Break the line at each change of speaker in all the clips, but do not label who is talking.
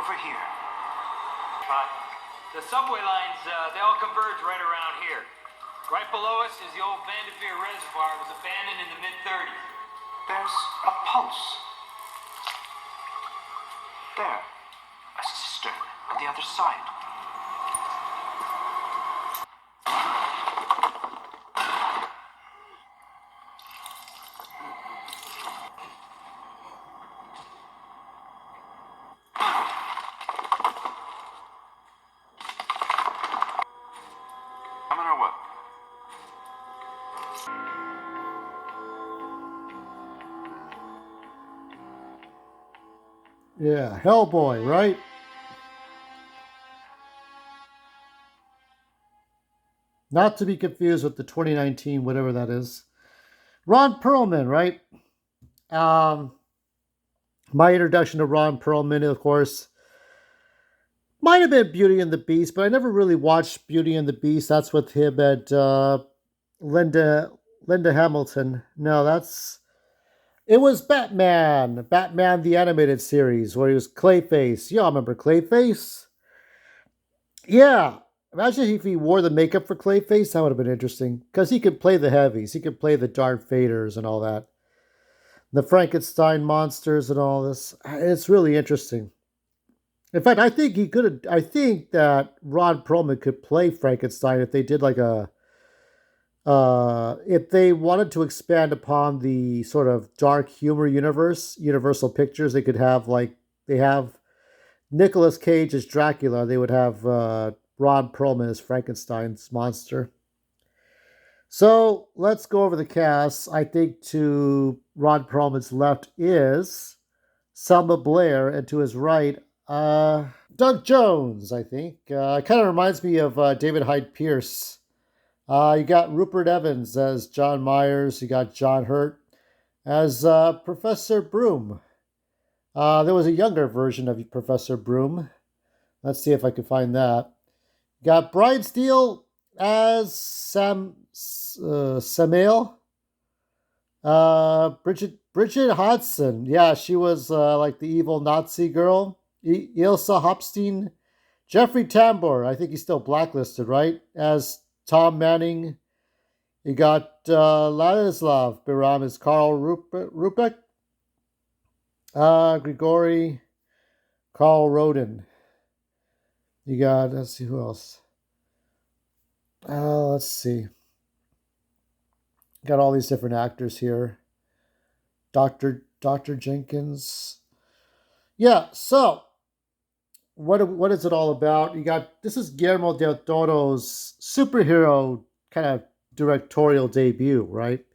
over here.
The subway lines, they all converge right around here. Right below us is the old Vanderveer Reservoir. It was abandoned in the mid-30s.
There's a pulse. There. A cistern on the other side. Coming or what?
Yeah, Hellboy, right? Not to be confused with the 2019, whatever that is. Ron Perlman, right? My introduction to Ron Perlman, of course, might have been Beauty and the Beast, but I never really watched Beauty and the Beast. That's with him and Linda Hamilton. No, it was Batman the animated series, where he was Clayface. Y'all remember Clayface? Yeah. Imagine if he wore the makeup for Clayface. That would have been interesting. Because he could play the heavies. He could play the Darth Vaders and all that. The Frankenstein monsters and all this. It's really interesting. In fact, I think that Ron Perlman could play Frankenstein if they did like if they wanted to expand upon the sort of dark humor universe, Universal Pictures, they could have they have Nicolas Cage as Dracula. They would have Ron Perlman as Frankenstein's monster. So let's go over the cast. I think to Ron Perlman's left is Selma Blair, and to his right, Doug Jones, I think. Kind of reminds me of David Hyde Pierce. You got Rupert Evans as John Myers. You got John Hurt as Professor Broom. There was a younger version of Professor Broom. Let's see if I can find that. You got Brian Steele as Samael. Bridget Hodson. Yeah, she was like the evil Nazi girl. Ilsa Hopstein. Jeffrey Tambor. I think he's still blacklisted, right? As Tom Manning. You got Ladislav Biram as Carl Rupeck. Grigory. Carl Roden. You got, let's see who else. Let's see. Got all these different actors here. Dr. Jenkins. Yeah, so what is it all about? This is Guillermo del Toro's superhero kind of directorial debut, right?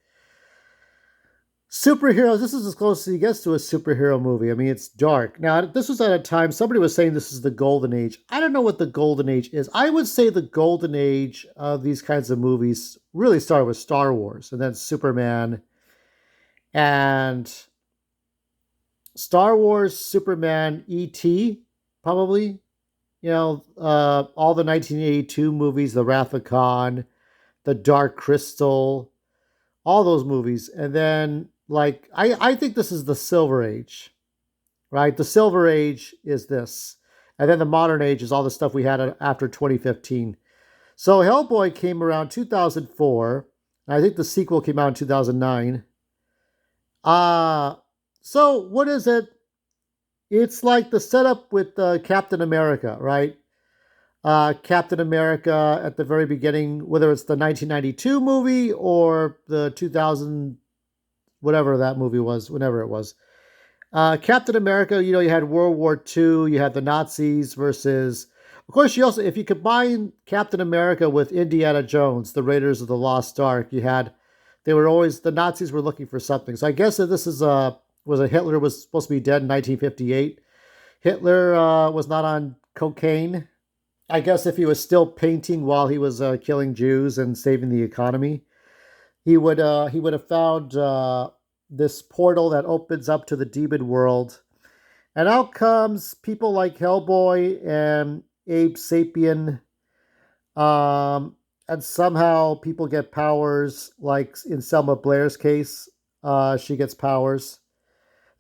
Superheroes, this is as close as he gets to a superhero movie. I mean, it's dark. Now, this was at a time, somebody was saying this is the golden age. I don't know what the golden age is. I would say the golden age of these kinds of movies really started with Star Wars, and then Superman, and Star Wars, Superman, E.T., probably. You know, all the 1982 movies, The Wrath of Khan, The Dark Crystal, all those movies. And then, I think this is the Silver Age, right? The Silver Age is this. And then the modern age is all the stuff we had after 2015. So Hellboy came around 2004. And I think the sequel came out in 2009. So what is it? It's like the setup with Captain America, right? Captain America at the very beginning, whether it's the 1992 movie or the 2000, whatever that movie was, whenever it was. Captain America, you had World War II, you had the Nazis versus, of course, if you combine Captain America with Indiana Jones, the Raiders of the Lost Ark, the Nazis were looking for something. So I guess that this is Hitler was supposed to be dead in 1958. Hitler was not on cocaine. I guess if he was still painting while he was killing Jews and saving the economy, he would have found this portal that opens up to the demon world. And out comes people like Hellboy and Abe Sapien. And somehow people get powers, like in Selma Blair's case, she gets powers.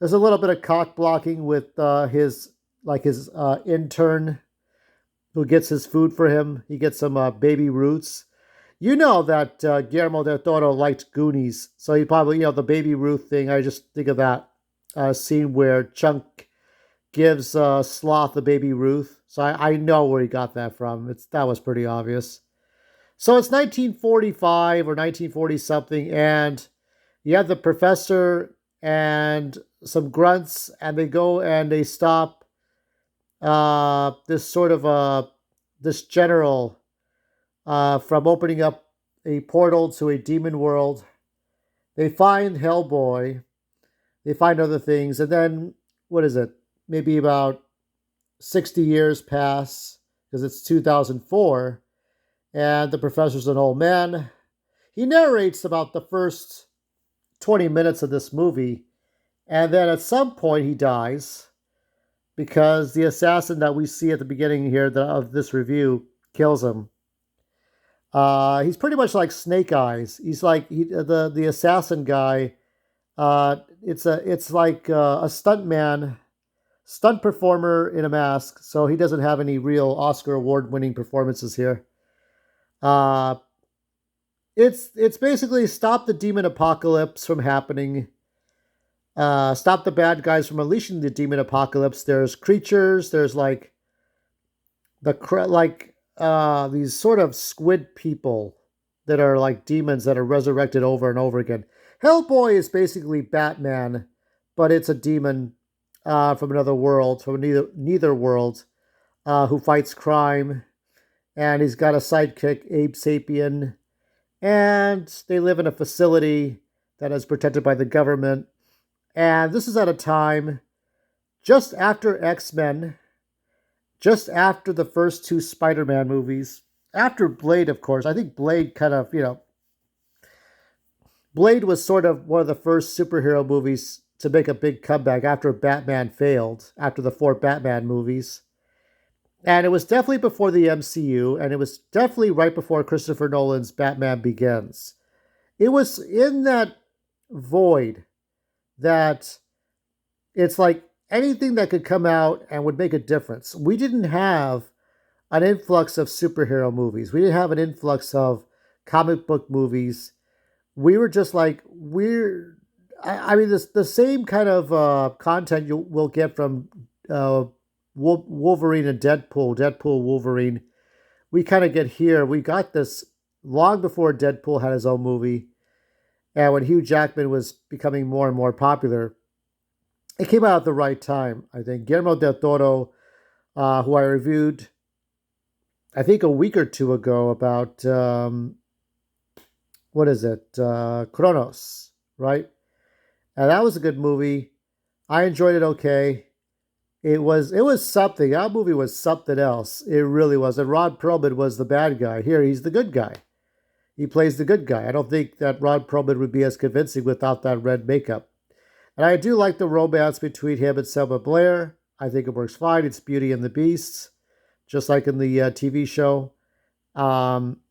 There's a little bit of cock blocking with his like his intern who gets his food for him. He gets some baby roots. You know that Guillermo del Toro liked Goonies, so he probably, the baby Ruth thing. I just think of that scene where Chunk gives Sloth the baby Ruth. So I know where he got that from. That was pretty obvious. So it's 1945 or 1940 something, and you have the professor and some grunts, and they go and they stop this sort of this general from opening up a portal to a demon world. They find Hellboy, they find other things, and then what is it? Maybe about 60 years pass because it's 2004, and the professor's an old man. He narrates about the first 20 minutes of this movie, and then at some point he dies because the assassin that we see at the beginning here of this review kills him. He's pretty much like Snake Eyes. He's like the assassin guy. It's like a stunt performer in a mask. So he doesn't have any real Oscar award winning performances here. It's basically stop the demon apocalypse from happening. Stop the bad guys from unleashing the demon apocalypse. There's creatures. There's like these sort of squid people that are like demons that are resurrected over and over again. Hellboy is basically Batman, but it's a demon from another world, from neither world, who fights crime, and he's got a sidekick, Abe Sapien, and they live in a facility that is protected by the government. And this is at a time just after X-Men, just after the first two Spider-Man movies, after Blade, of course. I think Blade kind of, Blade was sort of one of the first superhero movies to make a big comeback after Batman failed, after the 4 Batman movies. And it was definitely before the MCU, and it was definitely right before Christopher Nolan's Batman Begins. It was in that void that it's like anything that could come out and would make a difference. We didn't have an influx of superhero movies. We didn't have an influx of comic book movies. We were just like, the same kind of content you will get from Wolverine and Deadpool, Wolverine. We kind of get here. We got this long before Deadpool had his own movie. And when Hugh Jackman was becoming more and more popular, it came out at the right time, I think. Guillermo del Toro, who I reviewed, I think a week or two ago about, Kronos, right? And that was a good movie. I enjoyed it okay. It was something. That movie was something else. It really was. And Ron Perlman was the bad guy. Here, he's the good guy. He plays the good guy. I don't think that Ron Perlman would be as convincing without that red makeup. And I do like the romance between him and Selma Blair. I think it works fine. It's Beauty and the Beast, just like in the TV show,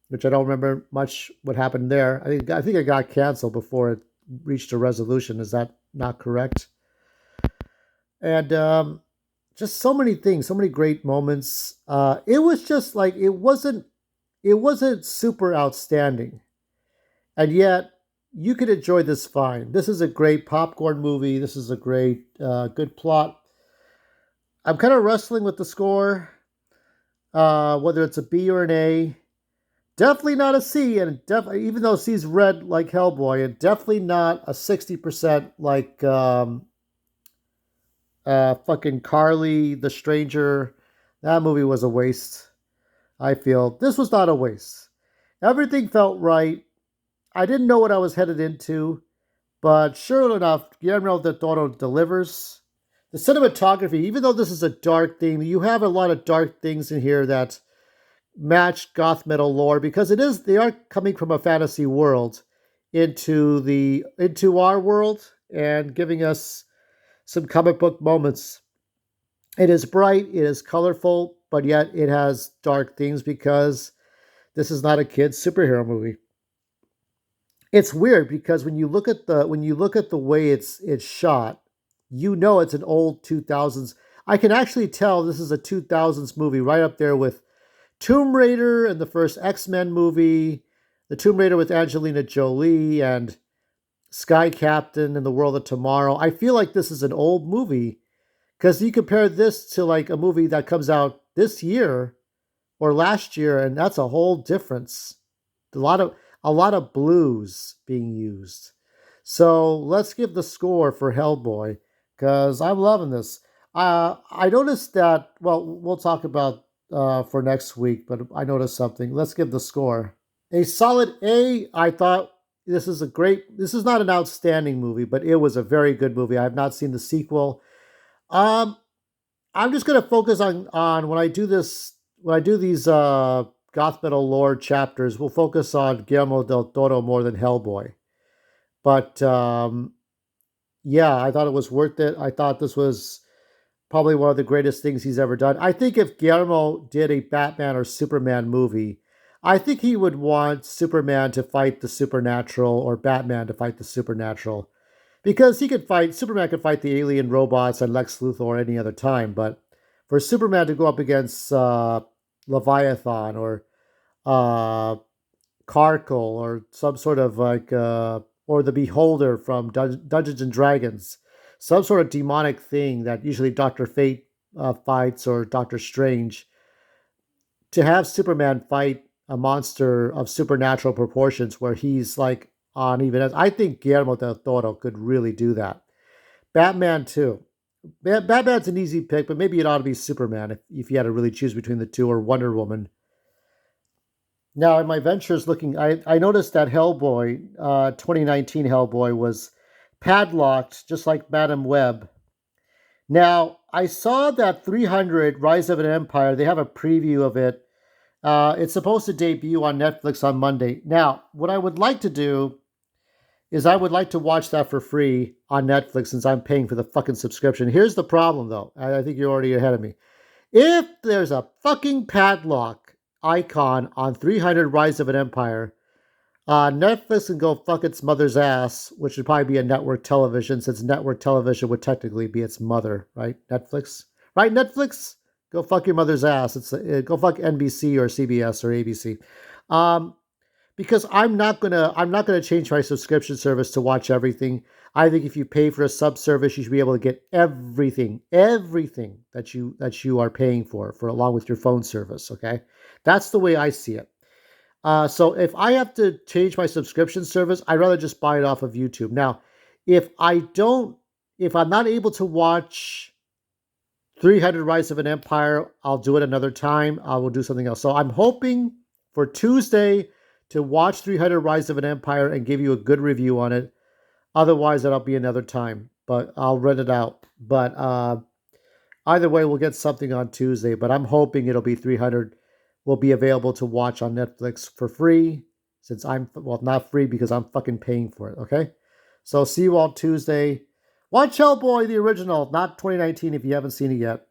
which I don't remember much what happened there. I think it got canceled before it reached a resolution. Is that not correct? And just so many things, so many great moments. It was just like it wasn't super outstanding, and yet you could enjoy this fine. This is a great popcorn movie. This is a great, good plot. I'm kind of wrestling with the score, whether it's a B or an A. Definitely not a C, and even though C's red like Hellboy, and definitely not a 60% like fucking Carly the Stranger. That movie was a waste. I feel this was not a waste. Everything felt right. I didn't know what I was headed into, but sure enough, Guillermo del Toro delivers. The cinematography, even though this is a dark theme, you have a lot of dark things in here that match Goth-Metal lore because they are coming from a fantasy world into our world and giving us some comic book moments. It is bright, it is colorful, but yet it has dark themes because this is not a kid's superhero movie. It's weird because when you look at the way it's shot, it's an old 2000s. I can actually tell this is a 2000s movie, right up there with Tomb Raider and the first X-Men movie, the Tomb Raider with Angelina Jolie, and Sky Captain and the World of Tomorrow. I feel like this is an old movie because you compare this to like a movie that comes out this year or last year, and that's a whole difference. A lot of blues being used. So let's give the score for Hellboy because I'm loving this. I noticed that. Well, we'll talk about for next week, but I noticed something. Let's give the score a solid A. I thought this is a great. This is not an outstanding movie, but it was a very good movie. I have not seen the sequel. Um, I'm just gonna focus on when I do this when I do these Goth-Metal lore chapters. We'll focus on Guillermo del Toro more than Hellboy. But yeah, I thought it was worth it. I thought this was probably one of the greatest things he's ever done. I think if Guillermo did a Batman or Superman movie, I think he would want Superman to fight the supernatural or Batman to fight the supernatural. Because Superman could fight the alien robots and Lex Luthor any other time, but for Superman to go up against Leviathan or uh, Karkle or some sort of like, or the Beholder from Dungeons and Dragons, some sort of demonic thing that usually Dr. Fate fights or Doctor Strange, to have Superman fight a monster of supernatural proportions where he's like on even as I think Guillermo del Toro could really do that. Batman too. Batman's an easy pick, but maybe it ought to be Superman if you had to really choose between the two, or Wonder Woman. Now, in my ventures looking, I noticed that Hellboy, 2019 Hellboy, was padlocked just like Madam Web. Now, I saw that 300 Rise of an Empire, they have a preview of it. It's supposed to debut on Netflix on Monday. Now, what I would like to do is I would like to watch that for free on Netflix since I'm paying for the fucking subscription. Here's the problem, though. I think you're already ahead of me. If there's a fucking padlock icon on 300 Rise of an Empire, Netflix can go fuck its mother's ass, which would probably be a network television, since network television would technically be its mother, right? Netflix? Right, Netflix? Go fuck your mother's ass. Go fuck NBC or CBS or ABC. Because I'm not gonna change my subscription service to watch everything. I think if you pay for a sub service, you should be able to get everything that you are paying for along with your phone service. Okay, that's the way I see it. So if I have to change my subscription service, I'd rather just buy it off of YouTube. Now, if I'm not able to watch 300 Rise of an Empire, I'll do it another time. I will do something else. So I'm hoping for Tuesday to watch 300 Rise of an Empire and give you a good review on it. Otherwise, that'll be another time. But I'll rent it out. But either way, we'll get something on Tuesday. But I'm hoping it'll be 300 will be available to watch on Netflix for free. Since not free because I'm fucking paying for it. Okay? So see you all Tuesday. Watch Hellboy, the original, not 2019 if you haven't seen it yet.